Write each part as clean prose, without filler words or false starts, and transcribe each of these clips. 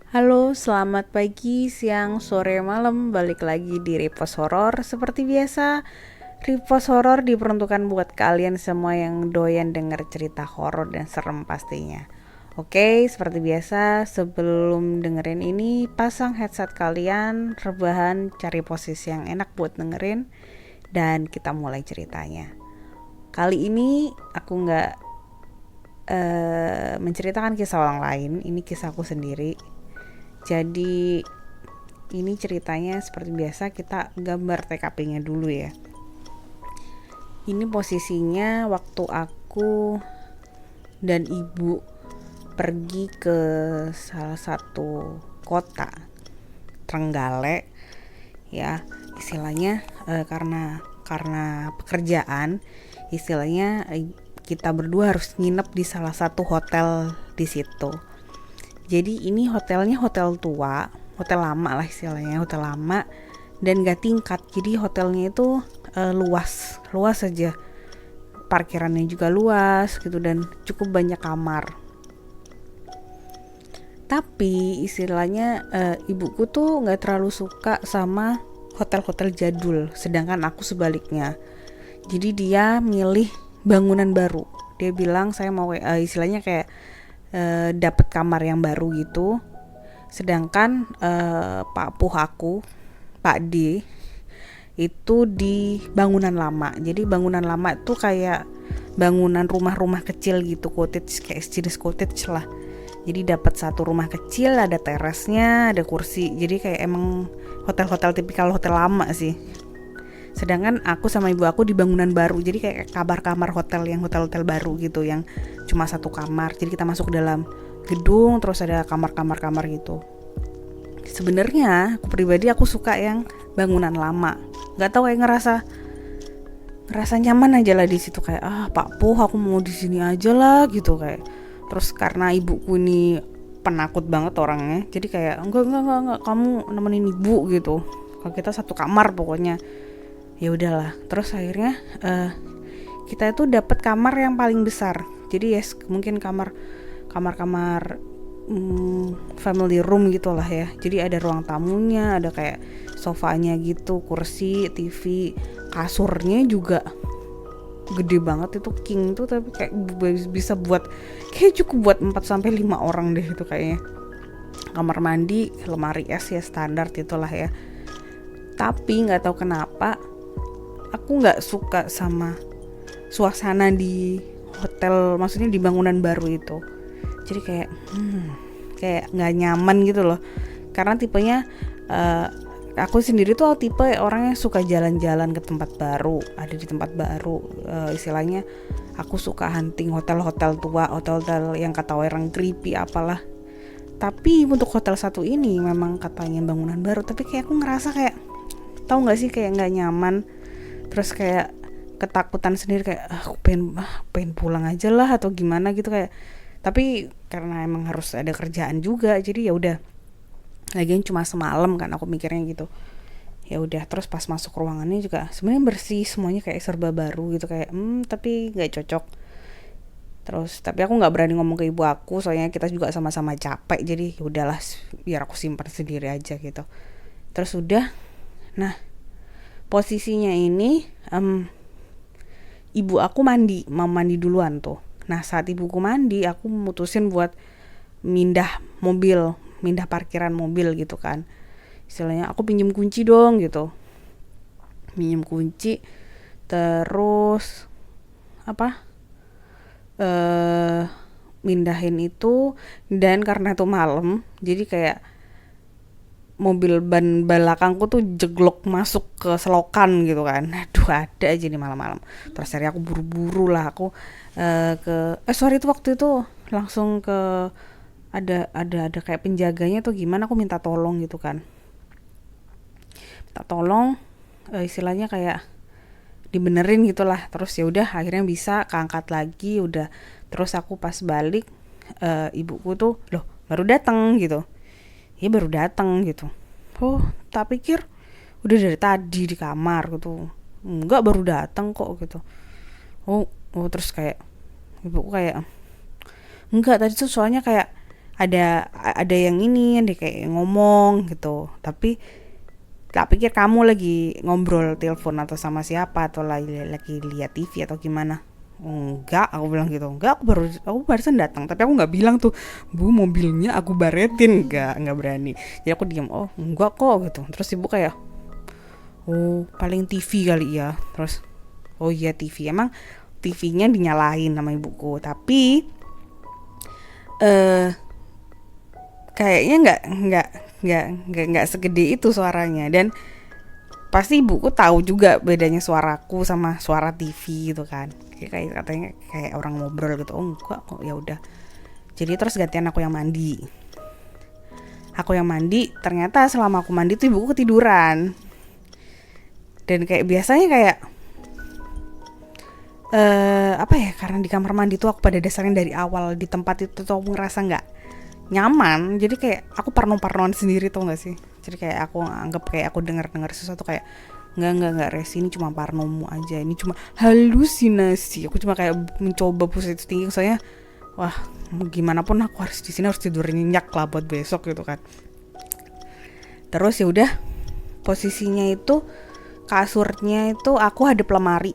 Halo, selamat pagi, siang, sore, malam. Balik lagi di Repost Horor. Seperti biasa, Repost Horor diperuntukkan buat kalian semua yang doyan denger cerita horor dan serem pastinya. Oke, seperti biasa, sebelum dengerin ini, pasang headset kalian, rebahan, cari posisi yang enak buat dengerin, dan kita mulai ceritanya. Kali ini aku nggak menceritakan kisah orang lain, ini kisahku sendiri. Jadi ini ceritanya seperti biasa, kita gambar TKP-nya dulu ya. Ini posisinya waktu aku dan ibu pergi ke salah satu kota Trenggalek ya, istilahnya karena pekerjaan, istilahnya kita berdua harus nginep di salah satu hotel di situ. Jadi ini hotelnya hotel tua, hotel lama lah istilahnya, hotel lama dan gak tingkat. Jadi hotelnya itu luas saja, parkirannya juga luas gitu dan cukup banyak kamar. Tapi istilahnya ibuku tuh nggak terlalu suka sama hotel-hotel jadul, sedangkan aku sebaliknya. Jadi dia milih bangunan baru. Dia bilang saya mau istilahnya kayak dapat kamar yang baru gitu. Sedangkan Pak Puh aku, Pak D, itu di bangunan lama. Jadi bangunan lama itu kayak bangunan rumah-rumah kecil gitu, cottage, kayak jenis cottage lah. Jadi dapat satu rumah kecil, ada terasnya, ada kursi. Jadi kayak emang hotel-hotel tipikal hotel lama sih. Sedangkan aku sama ibu aku di bangunan baru. Jadi kayak kamar-kamar hotel yang hotel-hotel baru gitu, yang cuma satu kamar. Jadi kita masuk ke dalam gedung, terus ada kamar-kamar gitu. Sebenarnya aku pribadi aku suka yang bangunan lama. Gak tahu, kayak ngerasa nyaman aja lah di situ, kayak Pak Puh aku mau di sini aja lah gitu kayak. Terus karena ibuku ini penakut banget orangnya, jadi kayak enggak kamu nemenin ibu gitu. Kalau kita satu kamar pokoknya. Ya udahlah. Terus akhirnya kita itu dapat kamar yang paling besar. Jadi yes, mungkin kamar family room gitulah ya. Jadi ada ruang tamunya, ada kayak sofanya gitu, kursi, TV, kasurnya juga gede banget itu, king tuh, tapi kayak bisa buat, kayak cukup buat 4 sampai 5 orang deh itu kayaknya. Kamar mandi, lemari es ya standar itulah ya. Tapi nggak tahu kenapa aku nggak suka sama suasana di hotel, maksudnya di bangunan baru itu. Jadi kayak nggak nyaman gitu loh, karena tipenya aku sendiri tuh tipe orang yang suka jalan-jalan ke tempat baru, ada di tempat baru, istilahnya aku suka hunting hotel-hotel tua, hotel-hotel yang kata orang creepy apalah. Tapi untuk hotel satu ini memang katanya bangunan baru, tapi kayak aku ngerasa kayak, tahu nggak sih, kayak nggak nyaman. Terus kayak ketakutan sendiri, kayak aku pengen pulang aja lah atau gimana gitu kayak. Tapi karena emang harus ada kerjaan juga, jadi ya udah, lagian cuma semalam kan, aku mikirnya gitu. Ya udah, terus pas masuk ruangannya juga sebenarnya bersih semuanya, kayak serba baru gitu, kayak tapi nggak cocok. Terus tapi aku nggak berani ngomong ke ibu aku, soalnya kita juga sama-sama capek, jadi ya udahlah, biar aku simpan sendiri aja gitu. Terus udah, nah posisinya ini ibu aku mau mandi duluan tuh. Nah saat ibuku mandi, aku mutusin buat mindah parkiran mobil gitu kan. Istilahnya aku pinjem kunci dong gitu, pinjem kunci. Terus apa, mindahin itu. Dan karena itu malam, jadi kayak mobil ban belakangku tuh jeglok masuk ke selokan gitu kan. Aduh, ada aja nih malam-malam. Terus akhirnya aku buru-buru lah, aku sorry itu waktu itu langsung ke, ada kayak penjaganya tuh, gimana, aku minta tolong gitu kan. Minta tolong, istilahnya kayak dibenerin gitulah. Terus ya udah, akhirnya bisa keangkat lagi udah. Terus aku pas balik, ibuku tuh, loh baru datang gitu. Ya baru datang gitu. Oh, tak pikir udah dari tadi di kamar gitu. Enggak, baru datang kok gitu. Oh, terus kayak ibuku kayak, enggak, tadi tuh soalnya kayak ada yang ini, ada kayak ngomong gitu, tapi tak pikir kamu lagi ngobrol telepon atau sama siapa atau lagi lihat TV atau gimana. Enggak, aku bilang gitu. Enggak, aku barusan datang, tapi aku nggak bilang tuh, Bu, mobilnya aku baretin. Nggak berani. Jadi aku diam. Oh, enggak kok gitu. Terus ibu kayak, oh, paling TV kali ya. Terus, oh iya TV. Emang TV-nya dinyalain sama ibuku, tapi eh kayaknya nggak segede itu suaranya. Dan pasti ibuku tahu juga bedanya suaraku sama suara TV gitu kan, kayak katanya kayak orang ngobrol gitu. Oh enggak kok, ya udah. Jadi terus gantian aku yang mandi. Ternyata selama aku mandi tuh ibuku ketiduran. Dan kayak biasanya kayak apa ya, karena di kamar mandi tuh aku pada dasarnya dari awal di tempat itu tuh aku ngerasa nggak nyaman. Jadi kayak aku parno-parnoan sendiri, tau gak sih? Jadi kayak aku anggap kayak aku dengar sesuatu, kayak nggak Resi, ini cuma parnomu aja, ini cuma halusinasi. Aku cuma kayak mencoba positif tinggi, soalnya wah, gimana pun aku harus di sini, harus tidur nyenyak lah buat besok gitu kan. Terus ya udah, posisinya itu kasurnya itu aku hadap lemari.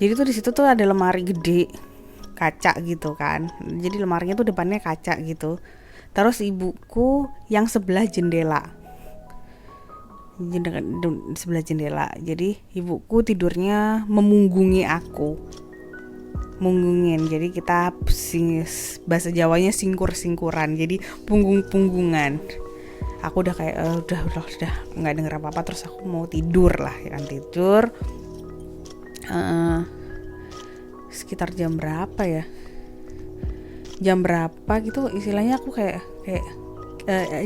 Jadi tuh di situ tuh ada lemari gede kaca gitu kan. Jadi lemarinya tuh depannya kaca gitu. Terus ibuku yang sebelah jendela. Sebelah jendela. Jadi ibuku tidurnya memunggungi aku. Munggungin. Jadi kita bahasa Jawanya singkur-singkuran. Jadi punggung-punggungan. Aku udah kayak udah nggak denger apa-apa. Terus aku mau tidur lah, ya kan, tidur. Sekitar jam berapa ya? Jam berapa gitu istilahnya, aku kayak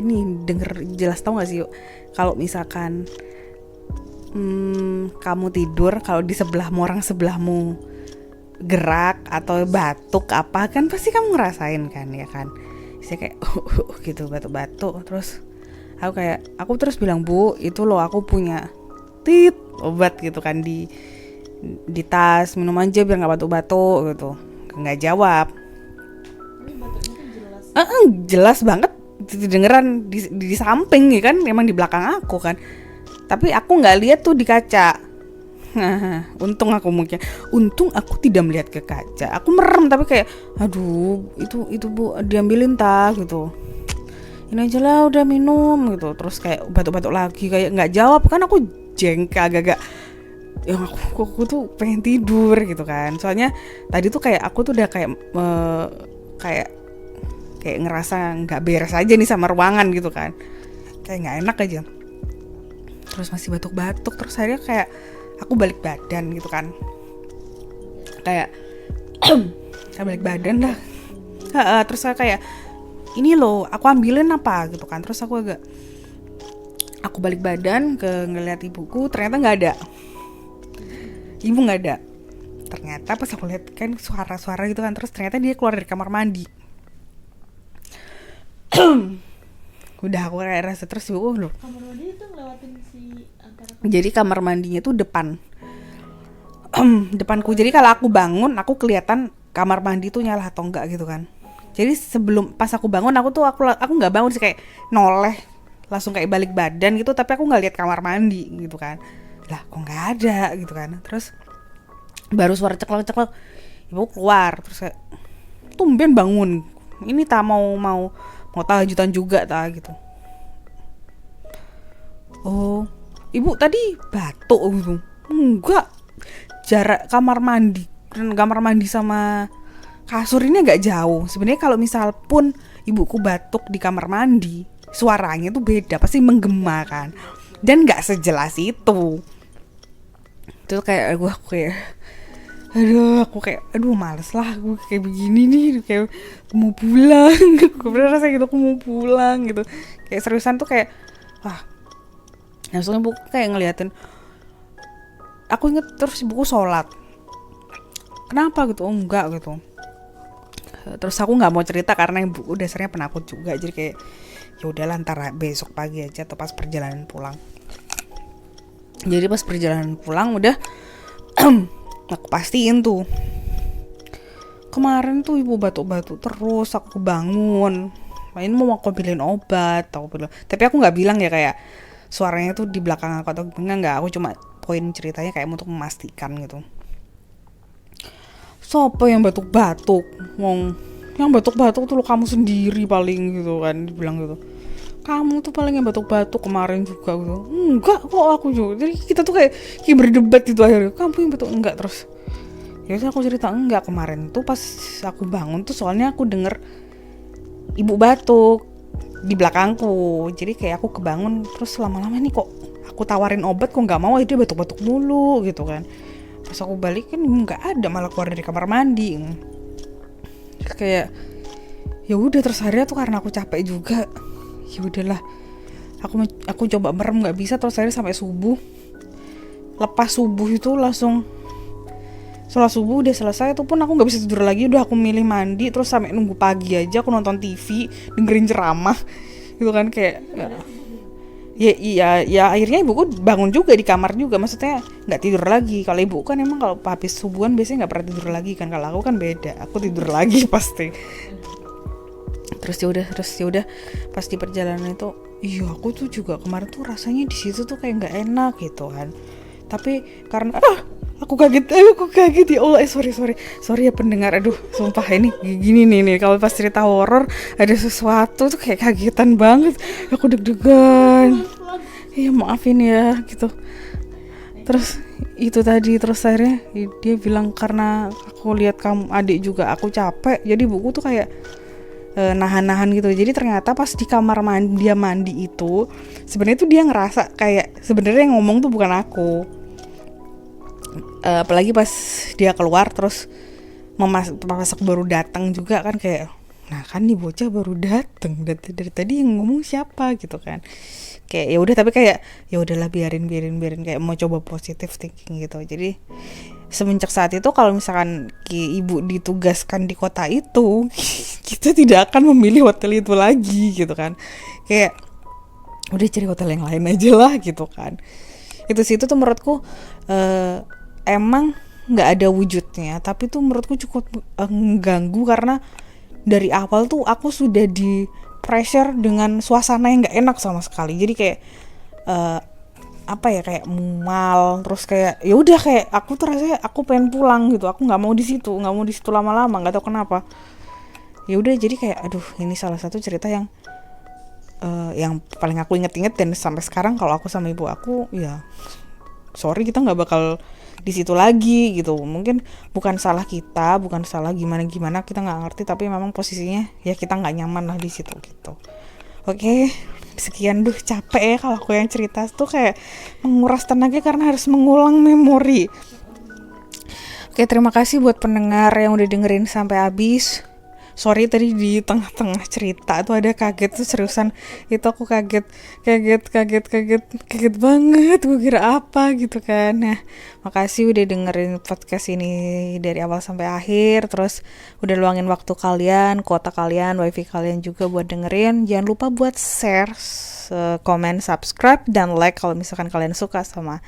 ini denger jelas, tau gak sih yuk, kalau misalkan kamu tidur, kalau di sebelahmu orang sebelahmu gerak atau batuk apa, kan pasti kamu ngerasain kan, ya kan? Saya kayak gitu, batuk-batuk. Terus aku terus bilang, Bu, itu loh aku punya obat gitu kan di tas, minum aja biar nggak batuk-batuk gitu. Nggak jawab. Jelas banget dengeran di samping ya kan, emang di belakang aku kan, tapi aku nggak lihat tuh di kaca. Untung aku tidak melihat ke kaca. Aku merem, tapi kayak aduh, itu Bu, diambilin gitu. Ini aja lah, udah minum gitu. Terus kayak batuk-batuk lagi, kayak nggak jawab kan. Aku jengkel agak-agak, ya aku tuh pengen tidur gitu kan. Soalnya tadi tuh kayak aku tuh udah kayak ngerasa nggak beres aja nih sama ruangan gitu kan, kayak nggak enak aja. Terus masih batuk-batuk. Terus akhirnya kayak aku balik badan gitu kan, kayak saya balik badan dah. Terus saya kayak, ini loh aku ambilin apa gitu kan. Terus aku balik badan ke ngeliat ibuku, ternyata nggak ada. Ibu nggak ada. Ternyata pas aku lihat kan suara-suara gitu kan, terus ternyata dia keluar dari kamar mandi. Udah aku rasa, terus ibu loh. Kamar mandi itu ngelewatin si antara. Jadi kamar mandinya tuh depanku. Jadi kalau aku bangun, aku kelihatan kamar mandi tuh nyala atau enggak gitu kan. Jadi pas aku bangun, aku nggak bangun sih, kayak noleh langsung kayak balik badan gitu, tapi aku nggak lihat kamar mandi gitu kan. Lah kok nggak ada gitu kan. Terus baru suara ceklek, ibu keluar. Terus kayak tumben bangun, ini mau tahajudan juga gitu. Oh, ibu tadi batuk gitu. Enggak, jarak kamar mandi sama kasur ini agak jauh. Sebenarnya kalau misal pun ibuku batuk di kamar mandi, suaranya tuh beda, pasti menggema kan, dan nggak sejelas itu. Itu kayak aduh males lah gue kayak begini nih, kayak mau pulang. Gue bener rasa gitu, aku mau pulang gitu, kayak seriusan tuh kayak wah. Langsung ibu kayak ngeliatin aku, inget terus ibuku sholat. Kenapa gitu? Oh enggak gitu. Terus aku nggak mau cerita karena ibu dasarnya penakut juga, jadi kayak ya udahlah, ntar besok pagi aja atau pas perjalanan pulang. Jadi pas perjalanan pulang udah aku pastiin tuh kemarin tuh ibu batuk-batuk terus, aku bangun. Ini mau aku ambilin obat, tapi aku nggak bilang ya kayak suaranya tuh di belakang aku atau enggak, aku cuma poin ceritanya kayak untuk memastikan gitu. Siapa yang batuk-batuk? Yang batuk-batuk tuh lo kamu sendiri paling gitu kan, dibilang gitu. Kamu tuh paling yang batuk-batuk kemarin juga gitu. Enggak kok, aku juga. Jadi kita tuh kayak berdebat gitu akhirnya. Kamu yang batuk enggak, terus ya udah aku cerita enggak, kemarin tuh pas aku bangun tuh soalnya aku denger ibu batuk di belakangku. Jadi kayak aku kebangun terus lama-lama nih kok aku tawarin obat kok nggak mau, dia batuk-batuk mulu gitu kan. Pas aku balik kan nggak ada, malah keluar dari kamar mandi. Kayak ya udah, terus akhirnya tuh karena aku capek juga, ya udahlah aku coba merem nggak bisa, terus akhirnya sampai subuh. Lepas subuh itu langsung sholat subuh udah selesai, itu pun aku nggak bisa tidur lagi. Udah aku milih mandi terus sampai nunggu pagi aja aku nonton TV dengerin ceramah gitu kan. Kayak ya akhirnya ibuku bangun juga di kamar juga, maksudnya nggak tidur lagi. Kalau ibu kan emang kalau habis subuhan biasanya nggak pernah tidur lagi kan, kalau aku kan beda, aku tidur lagi pasti. Terus ya udah pas di perjalanan itu, iya aku tuh juga kemarin tuh rasanya di situ tuh kayak nggak enak gitu kan. Tapi karena aku kaget ya Allah. Sorry ya pendengar, aduh sumpah ini gini nih kalau pas cerita horor ada sesuatu tuh kayak kagetan banget, aku deg-degan. Iya maafin ya gitu. Terus itu tadi, terus akhirnya dia bilang karena aku lihat kamu adik juga aku capek, jadi buku tuh kayak nahan-nahan gitu. Jadi ternyata pas di kamar dia mandi itu sebenarnya tuh dia ngerasa kayak sebenarnya yang ngomong tuh bukan aku. Apalagi pas dia keluar terus masak baru datang juga kan, kayak nah kan nih bocah baru datang dari tadi yang ngomong siapa gitu kan. Kayak ya udah, tapi kayak ya udahlah biarin kayak mau coba positive thinking gitu. Jadi semenjak saat itu kalau misalkan ibu ditugaskan di kota itu kita tidak akan memilih hotel itu lagi gitu kan. Kayak udah cari hotel yang lain aja lah gitu kan. Itu situ tuh menurutku emang nggak ada wujudnya, tapi tuh menurutku cukup mengganggu karena dari awal tuh aku sudah di pressure dengan suasana yang nggak enak sama sekali. Jadi kayak kayak mual, terus kayak ya udah kayak aku tuh rasanya aku pengen pulang gitu, aku nggak mau di situ lama-lama, nggak tahu kenapa. Ya udah jadi kayak aduh, ini salah satu cerita yang paling aku inget-inget, dan sampai sekarang kalau aku sama ibu aku ya sorry kita nggak bakal di situ lagi gitu. Mungkin bukan salah kita, bukan salah gimana kita nggak ngerti, tapi memang posisinya ya kita nggak nyaman lah di situ gitu. Oke, sekian. Capek ya kalau aku yang cerita tuh kayak menguras tenaga karena harus mengulang memori. Oke, terima kasih buat pendengar yang udah dengerin sampai habis. Sorry tadi di tengah-tengah cerita tuh ada kaget tuh, seriusan itu aku kaget banget, gue kira apa gitu kan. Nah, makasih udah dengerin podcast ini dari awal sampai akhir, terus udah luangin waktu kalian, kuota kalian, wifi kalian juga buat dengerin. Jangan lupa buat share, komen, subscribe, dan like kalau misalkan kalian suka sama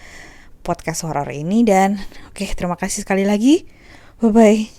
podcast horor ini. Dan oke, terima kasih sekali lagi, bye bye.